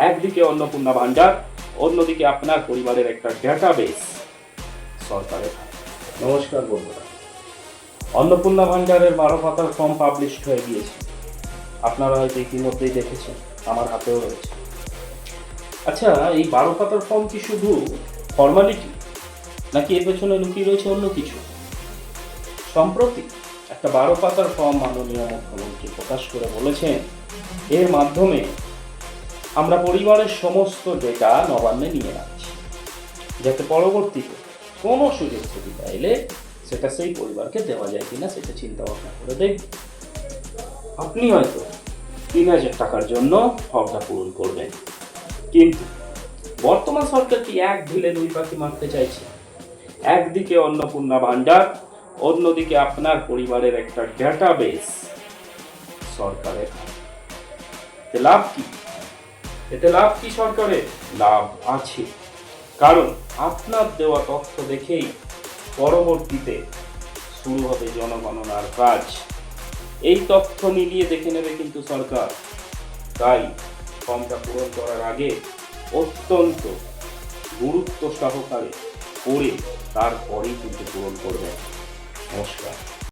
একদিকে অন্নপূর্ণা ভান্ডার, অন্যদিকে আপনার পরিবারের একটা ডেটাবেস সরকারের হাতে। নমস্কার বন্ধুরা, অন্নপূর্ণা ভান্ডারের 12 পাতার ফর্ম পাবলিশড হয়ে গিয়েছে। আপনারা হয়তো ইতিমধ্যেই দেখেছেন, আমার হাতেও রয়েছে। আচ্ছা, এই 12 পাতার ফর্ম কি শুধু ফর্মালিটি, নাকি এর পেছনে লুকিয়ে রয়েছে অন্য কিছু? সম্প্রতি একটা 12 পাতার ফর্ম মাননীয় মুখ্যমন্ত্রী প্রকাশ করে বলেছেন, এর মাধ্যমে আমরা পরিবারের সমস্ত ডেটা নবান্নে নিয়ে রাখছি, যাতে পরবর্তীতে কোনো সুযোগ সুবিধা এলে সেটা সেই পরিবারকে দেওয়া যায় কিনা সেটা চিন্তা ভাবনা করে দেখব। আপনি হয়তো 3,000 টাকার জন্য ফর্মটা পূরণ করবেন, কিন্তু বর্তমান সরকার কি এক ঢিলে 2 পাখি মারতে চাইছে? একদিকে অন্নপূর্ণা ভান্ডার, অন্যদিকে আপনার পরিবারের একটা ডেটাবেস সরকারের হাতে। এতে লাভ কি সরকারের? লাভ আছে, কারণ আপনার দেওয়া তথ্য দেখেই পরবর্তীতে শুরু হবে জনগণনার কাজ। এই তথ্য মিলিয়ে দেখে নেবে কিন্তু সরকার। তাই ফর্মটা পূরণ করার আগে অত্যন্ত গুরুত্ব সহকারে পড়ে তারপরেই কিন্তু পূরণ করবেন। নমস্কার।